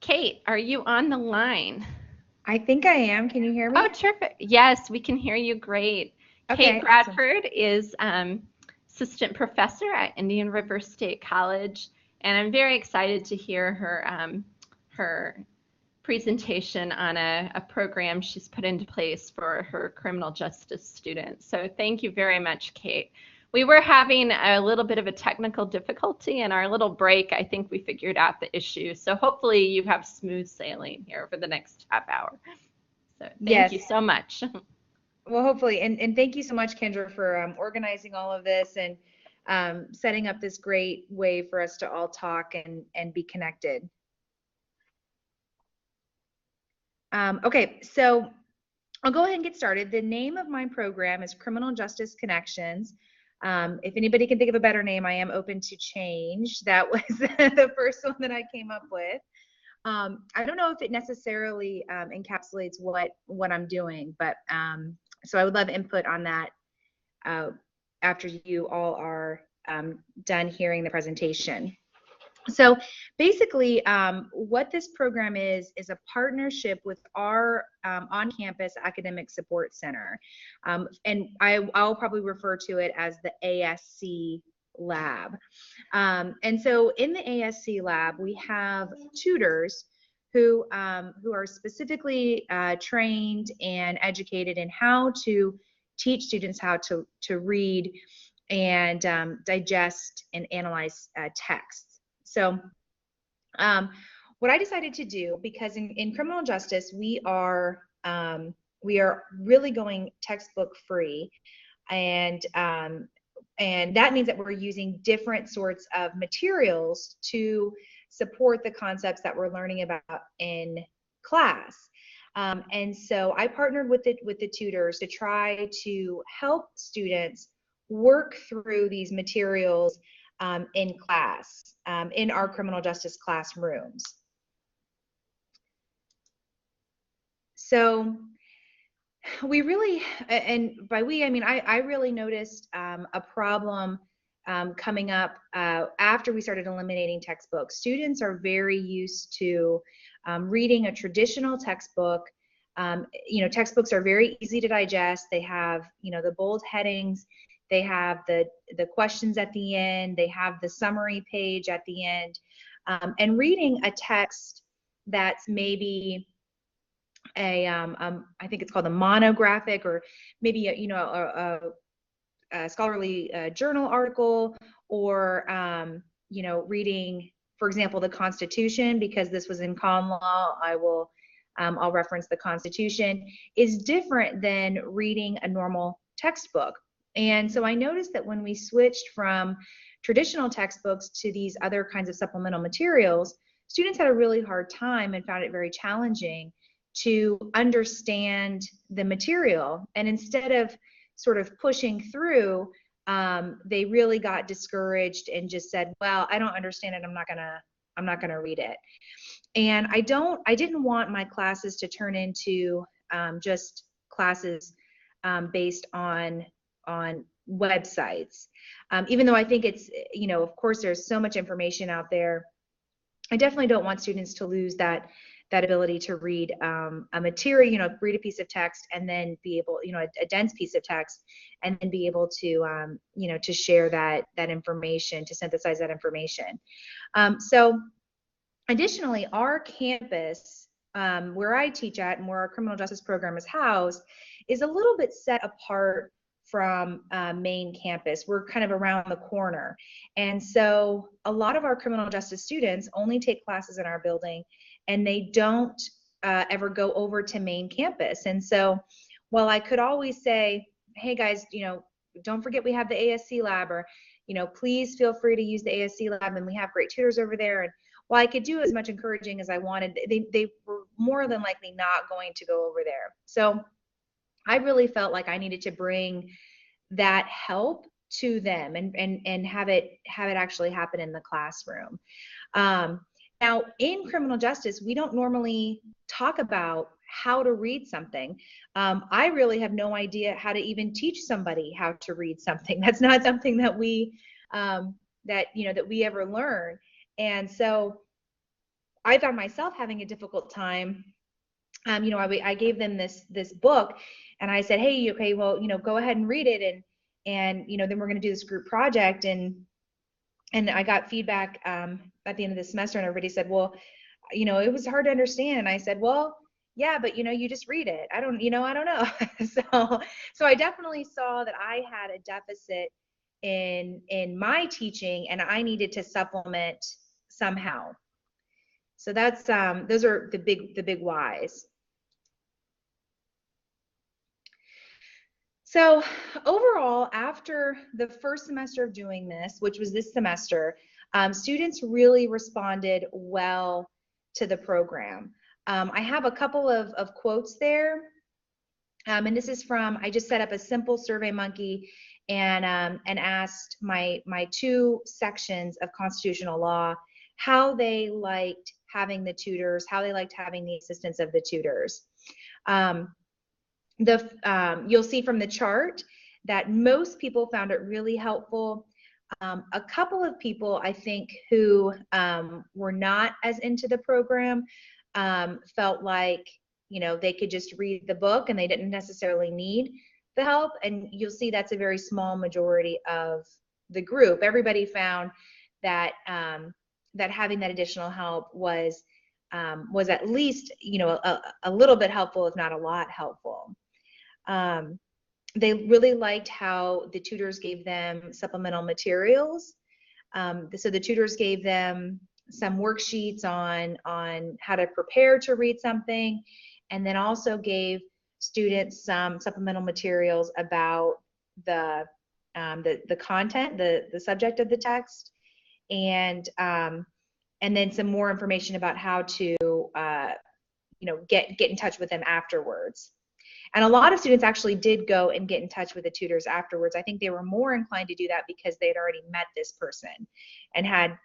Kate, are you on the line? I think I am. Can you hear Oh, me? terrific. Yes, we can hear you great. Kate Okay, awesome. Bradford is assistant professor at Indian River State College, and I'm very excited to hear her presentation on a program she's put into place for her criminal justice students. So thank you very much, Kate. We were having a little bit of a technical difficulty in our little break. I think we figured out the issue. So hopefully you have smooth sailing here for the next half hour. So thank you Yes. so much. Well, hopefully, and thank you so much, Kendra, for organizing all of this and setting up this great way for us to all talk and be connected. Okay, so I'll go ahead and get started. The name of my program is Criminal Justice Connections. If anybody can think of a better name, I am open to change. That was the first one that I came up with. I don't know if it necessarily encapsulates what I'm doing, but so I would love input on that uh, after you all are done hearing the presentation. So basically, what this program is a partnership with our on-campus academic support center, and I'll probably refer to it as the ASC lab. And so in the ASC lab, we have tutors who are specifically trained and educated in how to teach students how to read and digest and analyze texts. So what I decided to do, because in criminal justice, we are really going textbook free, and and that means that we're using different sorts of materials to support the concepts that we're learning about in class. And so I partnered with the tutors to try to help students work through these materials in class, in our criminal justice classrooms. So we really, and by we, I mean, I really noticed a problem coming up after we started eliminating textbooks. Students are very used to reading a traditional textbook. Textbooks are very easy to digest. They have, the bold headings. They have the questions at the end. They have the summary page at the end. And reading a text that's maybe I think it's called a monographic, or maybe a scholarly journal article, or reading, for example, the Constitution, because this was in common law. I'll reference the Constitution, is different than reading a normal textbook. And so I noticed that when we switched from traditional textbooks to these other kinds of supplemental materials, students had a really hard time and found it very challenging to understand the material. And instead of sort of pushing through, they really got discouraged and just said, well, I don't understand it. I'm not gonna read it. And I didn't want my classes to turn into just classes based on websites. Even though I think it's, of course, there's so much information out there, I definitely don't want students to lose that ability to read a material, read a piece of text and then be able, a dense piece of text, and then be able to, to share that information, to synthesize that information. So additionally, our campus, where I teach at and where our criminal justice program is housed, is a little bit set apart from main campus. We're kind of around the corner. And so a lot of our criminal justice students only take classes in our building, and they don't ever go over to main campus. And so while I could always say, hey guys, don't forget we have the ASC lab, or, please feel free to use the ASC lab, and we have great tutors over there. And while I could do as much encouraging as I wanted, they were more than likely not going to go over there. So I really felt like I needed to bring that help to them and have it actually happen in the classroom. Now, in criminal justice, we don't normally talk about how to read something. I really have no idea how to even teach somebody how to read something. That's not something that we that we ever learn. And so I found myself having a difficult time. I gave them this book, and I said, hey, okay, well, go ahead and read it, and then we're going to do this group project, and I got feedback at the end of the semester, and everybody said, well, it was hard to understand. And I said, well, yeah, but you just read it. I don't know. So I definitely saw that I had a deficit in my teaching, and I needed to supplement somehow. So that's those are the big whys. So overall, after the first semester of doing this, which was this semester, students really responded well to the program. I have a couple of quotes there, and this is from, I just set up a simple SurveyMonkey and asked my two sections of constitutional law how they liked having the tutors, how they liked having the assistance of the tutors. You'll see from the chart that most people found it really helpful. A couple of people, I think, who were not as into the program felt like, they could just read the book and they didn't necessarily need the help. And you'll see that's a very small majority of the group. Everybody found that that having that additional help was at least, a little bit helpful, if not a lot helpful. They really liked how the tutors gave them supplemental materials. So the tutors gave them some worksheets on how to prepare to read something, and then also gave students some supplemental materials about the content, the subject of the text, and then some more information about how to get in touch with them afterwards. And a lot of students actually did go and get in touch with the tutors afterwards. I think they were more inclined to do that because they had already met this person and had,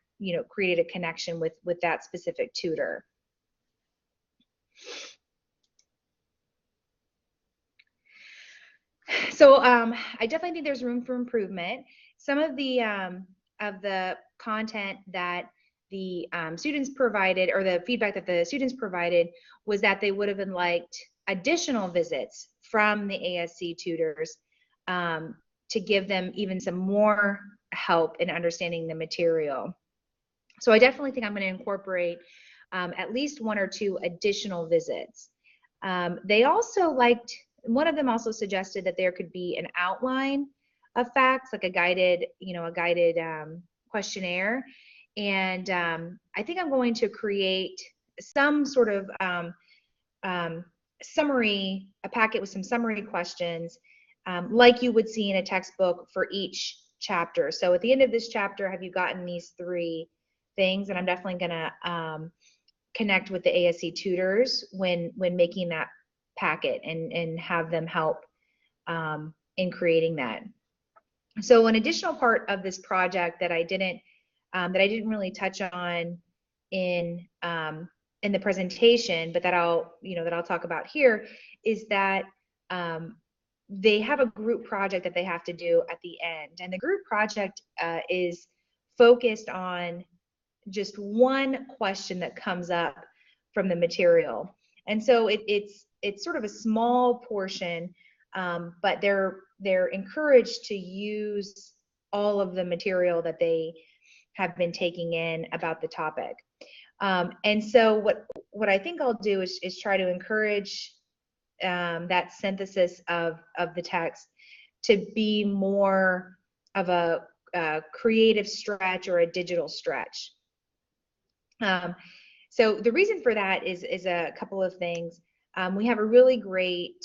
created a connection with that specific tutor. So I definitely think there's room for improvement. Some of the content that the students provided, or the feedback that the students provided, was that they would have been liked additional visits from the ASC tutors to give them even some more help in understanding the material. So I definitely think I'm going to incorporate at least one or two additional visits. They also liked, one of them also suggested that there could be an outline of facts, like a guided questionnaire. And I think I'm going to create some sort of summary, a packet with some summary questions, like you would see in a textbook for each chapter. So at the end of this chapter, have you gotten these 3 things? And I'm definitely going to connect with the ASC tutors when making that packet and have them help in creating that. So an additional part of this project that I didn't really touch on in the presentation, but that I'll talk about here, is that they have a group project that they have to do at the end, and the group project is focused on just one question that comes up from the material. And so it's sort of a small portion, but they're encouraged to use all of the material that they have been taking in about the topic. And so what I think I'll do is try to encourage that synthesis of the text to be more of a creative stretch or a digital stretch. So the reason for that is a couple of things. We have a really great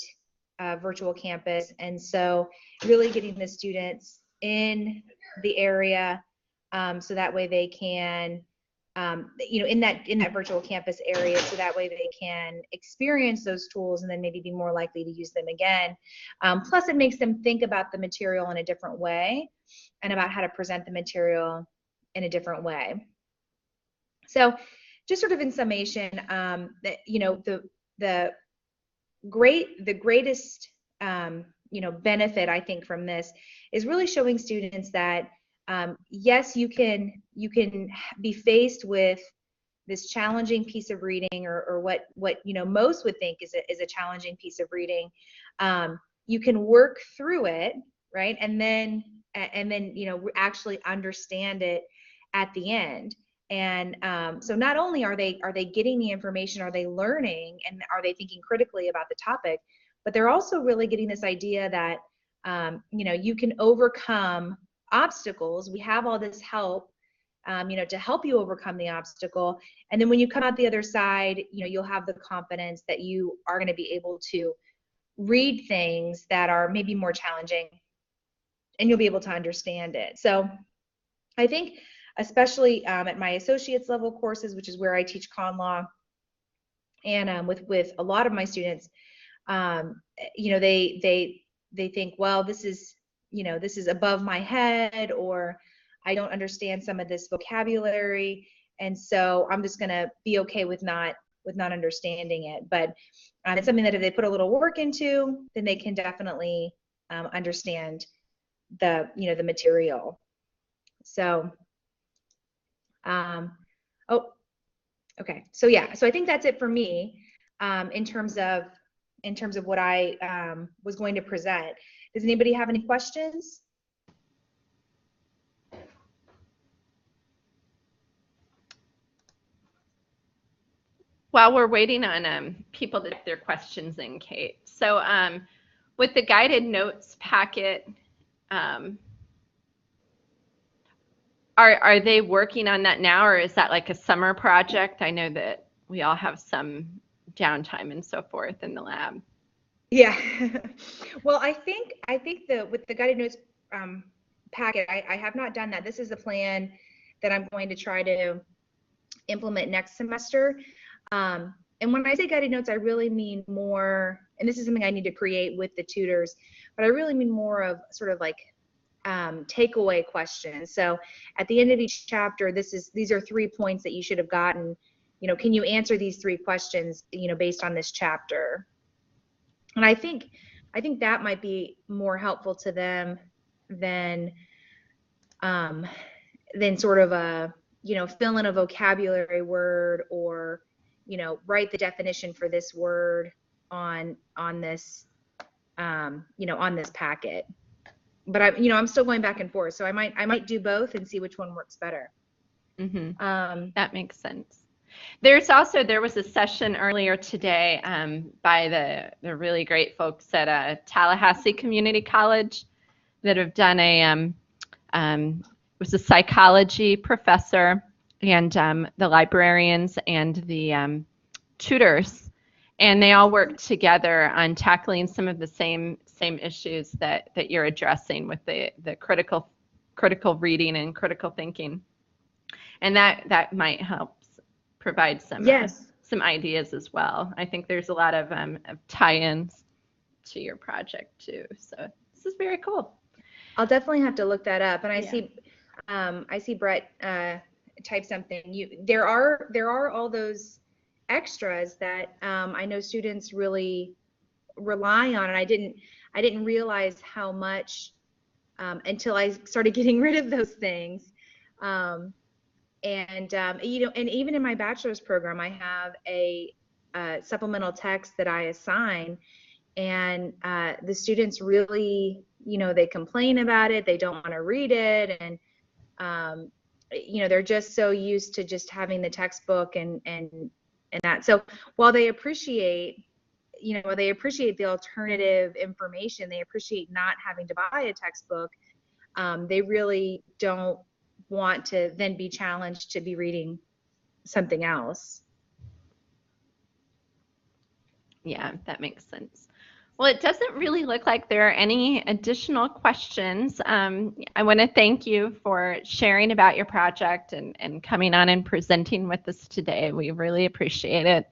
virtual campus, and so really getting the students in the area so that way they can, in that virtual campus area, so that way they can experience those tools and then maybe be more likely to use them again. Plus, it makes them think about the material in a different way and about how to present the material in a different way. So just sort of in summation, the greatest benefit, I think, from this is really showing students that yes, you can be faced with this challenging piece of reading, or what you know most would think is a challenging piece of reading, you can work through it, right, and then you know actually understand it at the end. And so not only are they getting the information, are they learning, and are they thinking critically about the topic, but they're also really getting this idea that you know, you can overcome obstacles. We have all this help, you know, to help you overcome the obstacle. And then when you come out the other side, you know, you'll have the confidence that you are going to be able to read things that are maybe more challenging, and you'll be able to understand it. So I think, especially at my associate's level courses, which is where I teach con law, and with a lot of my students, you know, they think, well, this is, you know, this is above my head, or I don't understand some of this vocabulary, and so I'm just going to be okay with not understanding it. But it's something that if they put a little work into, then they can definitely understand the, you know, the material. So oh, okay, so yeah, so I think that's it for me in terms of what I was going to present. Does anybody have any questions? While we're waiting on people to get their questions in, Kate. So with the guided notes packet, are they working on that now, or is that like a summer project? I know that we all have some downtime and so forth in the lab. Yeah. Well, I think with the guided notes packet, I have not done that. This is the plan that I'm going to try to implement next semester. And when I say guided notes, I really mean more, and this is something I need to create with the tutors, but I really mean more of sort of like takeaway questions. So at the end of each chapter, these are 3 points that you should have gotten. You know, can you answer these 3 questions, you know, based on this chapter? And I think that might be more helpful to them than sort of a, you know, fill in a vocabulary word, or, you know, write the definition for this word on this, you know, on this packet. But you know, I'm still going back and forth, so I might do both and see which one works better. Mm-hmm. That makes sense. There was a session earlier today by the really great folks at Tallahassee Community College that have done it was a psychology professor and the librarians and the tutors, and they all worked together on tackling some of the same issues that you're addressing with the critical reading and critical thinking, and that might help provide some ideas as well. I think there's a lot of tie-ins to your project too, so this is very cool. I'll definitely have to look that up. And I see Brett type something. There are all those extras that I know students really rely on, and I didn't realize how much until I started getting rid of those things. And you know, and even in my bachelor's program, I have a supplemental text that I assign, and the students really, you know, they complain about it, they don't want to read it, and you know, they're just so used to just having the textbook and that. So while they appreciate, you know, they appreciate the alternative information, they appreciate not having to buy a textbook, they really don't want to then be challenged to be reading something else. Yeah, that makes sense. Well, it doesn't really look like there are any additional questions. I want to thank you for sharing about your project and coming on and presenting with us today. We really appreciate it.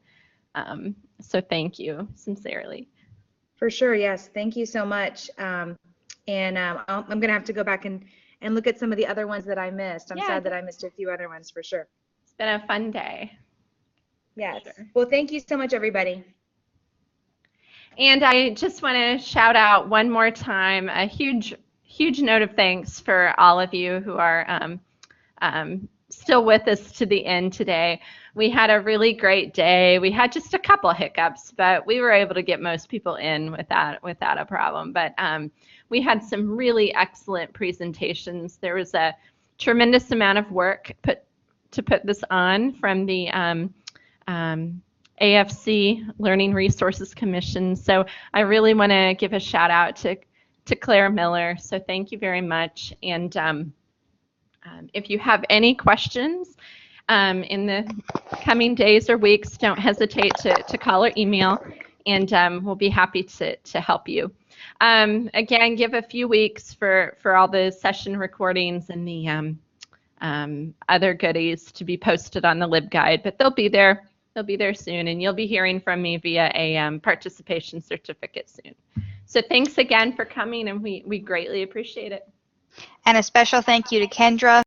So thank you sincerely. For sure, yes. Thank you so much. I'm going to have to go back and look at some of the other ones that I missed. I'm sad that I missed a few other ones, for sure. It's been a fun day. Yes. Sure. Well, thank you so much, everybody. And I just want to shout out one more time a huge note of thanks for all of you who are still with us to the end today. We had a really great day. We had just a couple hiccups, but we were able to get most people in without a problem. But we had some really excellent presentations. There was a tremendous amount of work to put this on from the AFC Learning Resources Commission. So I really want to give a shout out to Claire Miller. So thank you very much. And if you have any questions in the coming days or weeks, don't hesitate to call or email, and we'll be happy to help you. Again, give a few weeks for all the session recordings and the other goodies to be posted on the LibGuide, but they'll be there. They'll be there soon, and you'll be hearing from me via a participation certificate soon. So thanks again for coming, and we greatly appreciate it. And a special thank you to Kendra,